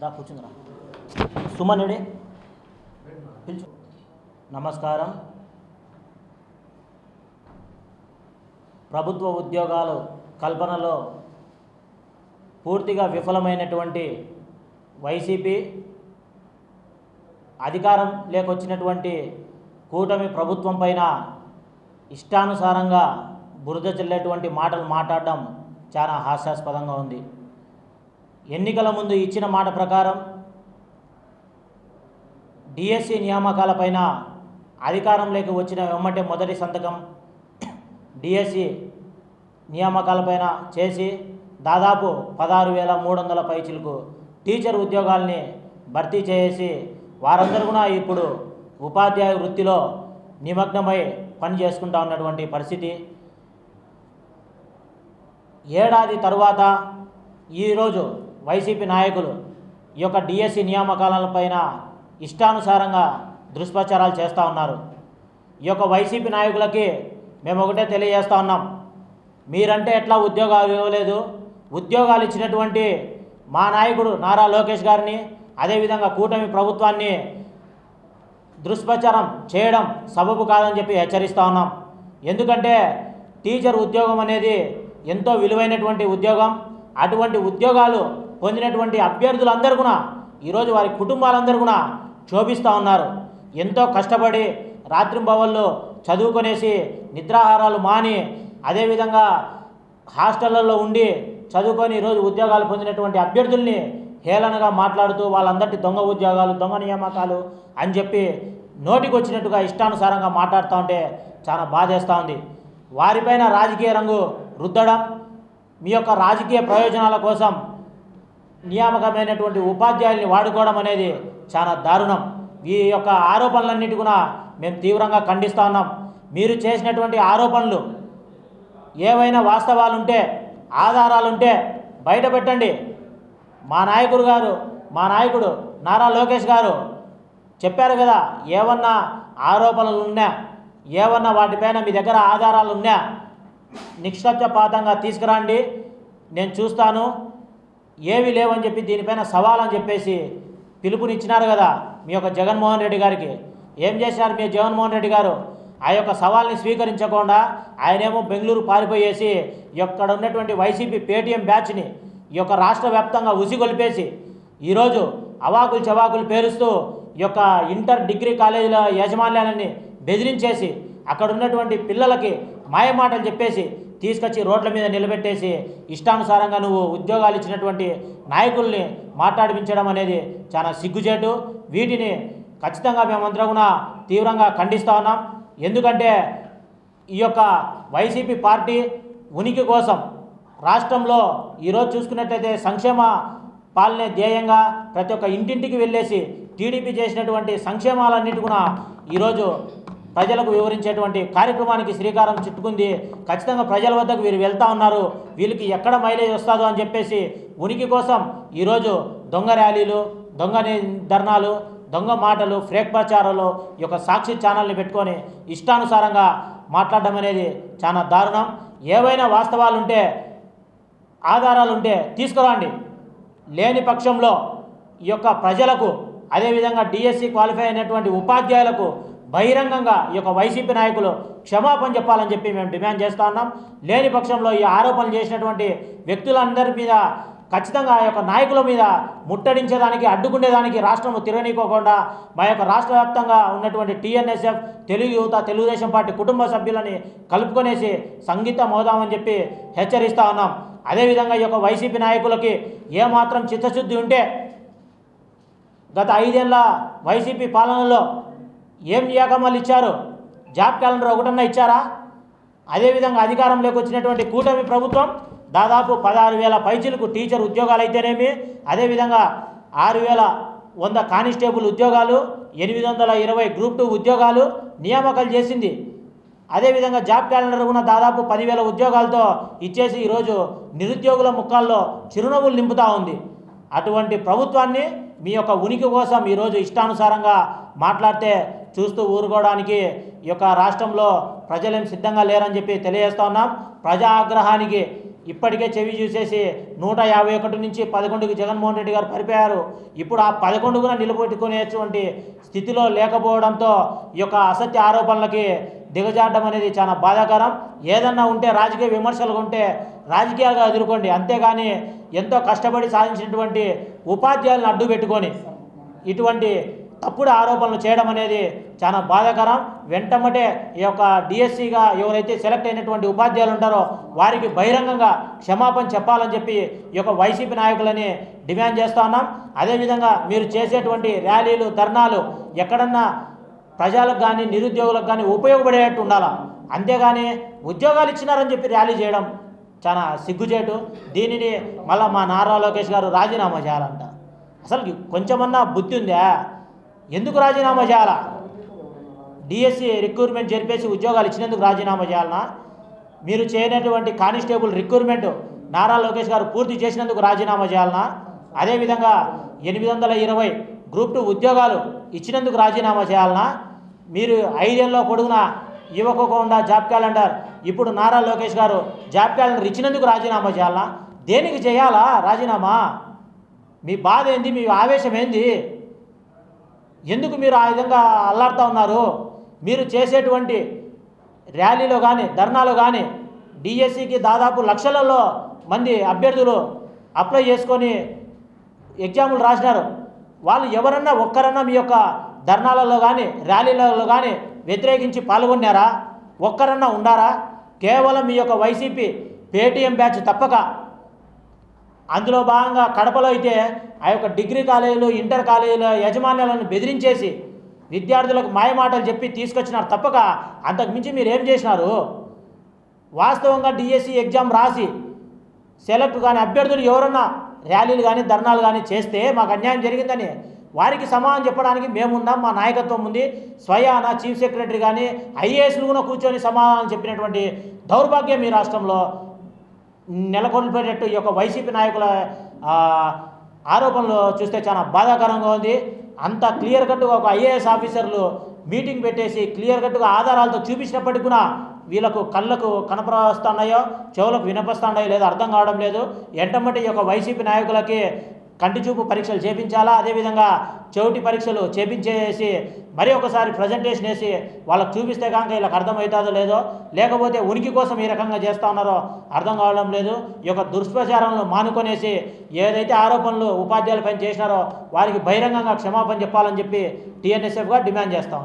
రా కూర్చుందిరా సుమనుడి పిలుచు. నమస్కారం. ప్రభుత్వ ఉద్యోగాలు కల్పనలో పూర్తిగా విఫలమైనటువంటి వైసీపీ, అధికారం లేకొచ్చినటువంటి కూటమి ప్రభుత్వం పైన ఇష్టానుసారంగా బురద చల్లేటువంటి మాటలు మాట్లాడడం చాలా హాస్యాస్పదంగా ఉంది. ఎన్నికల ముందు ఇచ్చిన మాట ప్రకారం డిఎస్సి నియామకాలపైన అధికారంలోకి వచ్చిన వెంబటే మొదటి సంతకం డిఎస్సి నియామకాలపైన చేసి దాదాపు 16,300 పైచిలకు టీచర్ ఉద్యోగాల్ని భర్తీ చేసి వారందరూ కూడా ఇప్పుడు ఉపాధ్యాయ వృత్తిలో నిమగ్నమై పని చేసుకుంటూ ఉన్నటువంటి పరిస్థితి. ఏడాది తరువాత ఈరోజు వైసీపీ నాయకులు ఈ యొక్క డిఎస్సి నియామకాలపైన ఇష్టానుసారంగా దుష్ప్రచారాలు చేస్తూ ఉన్నారు. ఈ యొక్క వైసీపీ నాయకులకి మేము ఒకటే తెలియజేస్తూ ఉన్నాం, మీరంటే ఎట్లా ఉద్యోగాలు ఇవ్వలేదు, ఉద్యోగాలు ఇచ్చినటువంటి మా నాయకుడు నారా లోకేష్ గారిని, అదేవిధంగా కూటమి ప్రభుత్వాన్ని దుష్ప్రచారం చేయడం సబబు కాదని చెప్పి హెచ్చరిస్తూ ఉన్నాం. ఎందుకంటే టీచర్ ఉద్యోగం అనేది ఎంతో విలువైనటువంటి ఉద్యోగం. అటువంటి ఉద్యోగాలు పొందినటువంటి అభ్యర్థులందరూ కూడా ఈరోజు వారి కుటుంబాలందరూ కూడా క్షోభిస్తూ ఉన్నారు. ఎంతో కష్టపడి రాత్రింబవళ్ళు చదువుకొనేసి నిద్రాహారాలు మాని అదేవిధంగా హాస్టళ్లలో ఉండి చదువుకొని ఈరోజు ఉద్యోగాలు పొందినటువంటి అభ్యర్థుల్ని హేళనగా మాట్లాడుతూ వాళ్ళందరికీ దొంగ ఉద్యోగాలు, దొంగ నియామకాలు అని చెప్పి నోటికి వచ్చినట్టుగా ఇష్టానుసారంగా మాట్లాడుతూ ఉంటే చాలా బాధేస్తూ ఉంది. వారిపైన రాజకీయ రంగు రుద్దడం, మీ యొక్క రాజకీయ ప్రయోజనాల కోసం నియామకమైనటువంటి ఉపాధ్యాయుల్ని వాడుకోవడం అనేది చాలా దారుణం. ఈ యొక్క ఆరోపణలన్నిటి కూడా మేము తీవ్రంగా ఖండిస్తూ ఉన్నాం. మీరు చేసినటువంటి ఆరోపణలు ఏవైనా వాస్తవాలుంటే, ఆధారాలుంటే బయట పెట్టండి. మా నాయకుడు నారా లోకేష్ గారు చెప్పారు కదా, ఏమన్నా ఆరోపణలు ఉన్నా, ఏమన్నా వాటిపైన మీ దగ్గర ఆధారాలు ఉన్నా నిష్పక్షపాతంగా తీసుకురండి, నేను చూస్తాను. ఏవి లేవని చెప్పి దీనిపైన సవాలని చెప్పేసి పిలుపునిచ్చినారు కదా మీ యొక్క జగన్మోహన్ రెడ్డి గారికి. ఏం చేశారు మీ జగన్మోహన్ రెడ్డి గారు? ఆ యొక్క సవాల్ని స్వీకరించకుండా ఆయనేమో బెంగళూరు పారిపోయేసి ఇక్కడ ఉన్నటువంటి వైసీపీ పేటీఎం బ్యాచ్ని ఈ యొక్క రాష్ట్ర వ్యాప్తంగా ఉసిగొలిపేసి ఈరోజు అవాకులు చవాకులు పేరుస్తూ ఈ యొక్క ఇంటర్ డిగ్రీ కాలేజీల యాజమాన్యాలని బెదిరించేసి అక్కడ ఉన్నటువంటి పిల్లలకి మాయమాటలు చెప్పేసి తీసుకొచ్చి రోడ్ల మీద నిలబెట్టేసి ఇష్టానుసారంగా నువ్వు ఉద్యోగాలు ఇచ్చినటువంటి నాయకుల్ని మాట్లాడిపించడం అనేది చాలా సిగ్గుచేటు. వీటిని ఖచ్చితంగా మేమందరం కూడా తీవ్రంగా ఖండిస్తూ ఉన్నాం. ఎందుకంటే ఈ యొక్క వైసీపీ పార్టీ ఉనికి కోసం రాష్ట్రంలో ఈరోజు చూసుకున్నట్లయితే సంక్షేమ పాలనే ధ్యేయంగా ప్రతి ఒక్క ఇంటింటికి వెళ్ళేసి టీడీపీ చేసినటువంటి సంక్షేమాలన్నిటి కూడా ఈరోజు ప్రజలకు వివరించేటువంటి కార్యక్రమానికి శ్రీకారం చుట్టుకుంది. ఖచ్చితంగా ప్రజల వద్దకు వీరు వెళ్తూ ఉన్నారు. వీళ్ళకి ఎక్కడ మైలేజ్ వస్తుందో అని చెప్పేసి ఉనికి కోసం ఈరోజు దొంగ ర్యాలీలు, దొంగ ధర్నాలు, దొంగ మాటలు, ఫేక్ ప్రచారాలు ఈ యొక్క సాక్షి ఛానల్ని పెట్టుకొని ఇష్టానుసారంగా మాట్లాడడం అనేది చాలా దారుణం. ఏవైనా వాస్తవాలుంటే, ఆధారాలుంటే తీసుకురండి. లేని పక్షంలో ఈ యొక్క ప్రజలకు, అదేవిధంగా డిఎస్సి క్వాలిఫై అయినటువంటి ఉపాధ్యాయులకు బహిరంగంగా ఈ యొక్క వైసీపీ నాయకులు క్షమాపణ చెప్పాలని చెప్పి మేము డిమాండ్ చేస్తూ ఉన్నాం. లేని పక్షంలో ఈ ఆరోపణలు చేసినటువంటి వ్యక్తులందరి మీద ఖచ్చితంగా ఆ యొక్క నాయకుల మీద ముట్టడించేదానికి, అడ్డుకునేదానికి రాష్ట్రం తిరగనీకోకుండా మా యొక్క రాష్ట్ర వ్యాప్తంగా ఉన్నటువంటి టీఎన్ఎస్ఎఫ్, తెలుగు యువత, తెలుగుదేశం పార్టీ కుటుంబ సభ్యులని కలుపుకొనేసి సంగీతం మోదామని చెప్పి హెచ్చరిస్తూ ఉన్నాం. అదేవిధంగా ఈ యొక్క వైసీపీ నాయకులకి ఏమాత్రం చిత్తశుద్ధి ఉంటే గత 5 ఏళ్ల వైసీపీ పాలనలో ఏం నియామకాలు ఇచ్చారు? జాబ్ క్యాలెండర్ ఒకటన్నా ఇచ్చారా? అదేవిధంగా అధికారంలోకి వచ్చినటువంటి కూటమి ప్రభుత్వం దాదాపు 16,000 పైచిలకు టీచర్ ఉద్యోగాలు అయితేనేమి, అదేవిధంగా 6,100 కానిస్టేబుల్ ఉద్యోగాలు, 820 గ్రూప్ 2 ఉద్యోగాలు నియామకాలు చేసింది. అదేవిధంగా జాబ్ క్యాలెండర్ కూడా దాదాపు 10,000 ఉద్యోగాలతో ఇచ్చేసి ఈరోజు నిరుద్యోగుల ముఖాల్లో చిరునవ్వులు నింపుతూ ఉంది. అటువంటి ప్రభుత్వాన్ని మీ యొక్క ఉనికి కోసం ఈరోజు ఇష్టానుసారంగా మాట్లాడితే చూస్తూ ఊరుకోవడానికి ఈ యొక్క రాష్ట్రంలో ప్రజలేం సిద్ధంగా లేరని చెప్పి తెలియజేస్తూ ఉన్నాం. ప్రజా ఆగ్రహానికి ఇప్పటికే చెవి చూసేసి 151 నుంచి 11కి జగన్మోహన్ రెడ్డి గారు పరిపోయారు. ఇప్పుడు ఆ 11 కూడా నిలబెట్టుకునేటువంటి స్థితిలో లేకపోవడంతో ఈ యొక్క అసత్య ఆరోపణలకి దిగజాడడం అనేది చాలా బాధాకరం. ఏదన్నా ఉంటే రాజకీయ విమర్శలు ఉంటే రాజకీయాలుగా ఎదుర్కోండి, అంతేగాని ఎంతో కష్టపడి సాధించినటువంటి ఉపాధ్యాయులను అడ్డు పెట్టుకొని ఇటువంటి తప్పుడు ఆరోపణలు చేయడం అనేది చాలా బాధాకరం. వెంటనే ఈ యొక్క డిఎస్సిగా ఎవరైతే సెలెక్ట్ అయినటువంటి ఉపాధ్యాయులు ఉంటారో వారికి బహిరంగంగా క్షమాపణ చెప్పాలని చెప్పి ఈ యొక్క వైసీపీ నాయకులని డిమాండ్ చేస్తూ ఉన్నాం. అదేవిధంగా మీరు చేసేటువంటి ర్యాలీలు, ధర్నాలు ఎక్కడన్నా ప్రజలకు కానీ నిరుద్యోగులకు కానీ ఉపయోగపడేటట్టు ఉండాలా, అంతేగాని ఉద్యోగాలు ఇచ్చినారని చెప్పి ర్యాలీ చేయడం చాలా సిగ్గుచేటు. దీనిని మళ్ళీ మా నారా లోకేష్ గారు రాజీనామా చేయాలంట. అసలు కొంచెమన్నా బుద్ధి ఉందా? ఎందుకు రాజీనామా చేయాలా? డిఎస్సి రిక్రూట్మెంట్ జరిపేసి ఉద్యోగాలు ఇచ్చినందుకు రాజీనామా చేయాలన్నా? మీరు చేయనటువంటి కానిస్టేబుల్ రిక్రూట్మెంట్ నారా లోకేష్ గారు పూర్తి చేసినందుకు రాజీనామా చేయాలన్నా? అదేవిధంగా 820 గ్రూప్ 2 ఉద్యోగాలు ఇచ్చినందుకు రాజీనామా చేయాలన్నా? మీరు 5 ఏళ్ళలో పొడుగున ఇవ్వకుండా జాబ్ క్యాలెండర్, ఇప్పుడు నారా లోకేష్ గారు జాబ్ క్యాలెండర్ ఇచ్చినందుకు రాజీనామా చేయాలన్నా? దేనికి చేయాలా రాజీనామా? మీ బాధ ఏంది? మీ ఆవేశం ఏంది? ఎందుకు మీరు ఆ విధంగా అల్లాడుతూ ఉన్నారు? మీరు చేసేటువంటి ర్యాలీలో కానీ ధర్నాలో కానీ డిఎస్సికి దాదాపు లక్షలలో మంది అభ్యర్థులు అప్లై చేసుకొని ఎగ్జాములు రాసినారు. వాళ్ళు ఎవరన్నా ఒక్కరన్నా మీ యొక్క ధర్నాలలో కానీ ర్యాలీలలో కానీ వ్యతిరేకించి పాల్గొన్నారా? ఒక్కరన్నా ఉండారా? కేవలం మీ యొక్క వైసీపీ పేటీఎం బ్యాచ్ తప్పక. అందులో భాగంగా కడపలో అయితే ఆ యొక్క డిగ్రీ కాలేజీలు, ఇంటర్ కాలేజీల యజమాన్యాలను బెదిరించేసి విద్యార్థులకు మాయమాటలు చెప్పి తీసుకొచ్చినారు తప్పక అంతకుమించి మీరు ఏం చేసినారు? వాస్తవంగా డిఎస్సి ఎగ్జామ్ రాసి సెలెక్ట్ కానీ అభ్యర్థులు ఎవరన్నా ర్యాలీలు కానీ ధర్నాలు కానీ చేస్తే మాకు అన్యాయం జరిగిందని వారికి సమాధానం చెప్పడానికి మేమున్నాం, మా నాయకత్వం ఉంది. స్వయాన చీఫ్ సెక్రటరీ కానీ ఐఏఎస్లు కూడా కూర్చొని సమాధానం చెప్పినటువంటి దౌర్భాగ్యం ఈ రాష్ట్రంలో నెలకొల్పేటట్టు ఈ యొక్క వైసీపీ నాయకుల ఆరోపణలు చూస్తే చాలా బాధాకరంగా ఉంది. అంత క్లియర్ కట్గా ఒక ఐఏఎస్ ఆఫీసర్లు మీటింగ్ పెట్టేసి క్లియర్ కట్గా ఆధారాలతో చూపించినప్పటికీ కూడా వీళ్ళకు కళ్ళకు కనపరుస్తున్నాయో చెవులకు వినపస్తున్నాయో లేదో అర్థం కావడం లేదు. ఎంటమ్మటి ఈ యొక్క వైసీపీ నాయకులకి కంటి చూపు పరీక్షలు చేపించాలా, అదేవిధంగా చెవిటి పరీక్షలు చేపించేసి మరి ఒకసారి ప్రజెంటేషన్ వేసి వాళ్ళకు చూపిస్తే కనుక వీళ్ళకి అర్థమవుతుందో లేదో, లేకపోతే ఉనికి కోసం ఈ రకంగా చేస్తూ ఉన్నారో అర్థం కావడం లేదు. ఈ యొక్క దుష్ప్రచారంలో మానుకొనేసి ఏదైతే ఆరోపణలు ఉపాధ్యాయులపైన చేసినారో వారికి బహిరంగంగా క్షమాపణ చెప్పాలని చెప్పి టీఎన్ఎస్ఎఫ్గా డిమాండ్ చేస్తాం.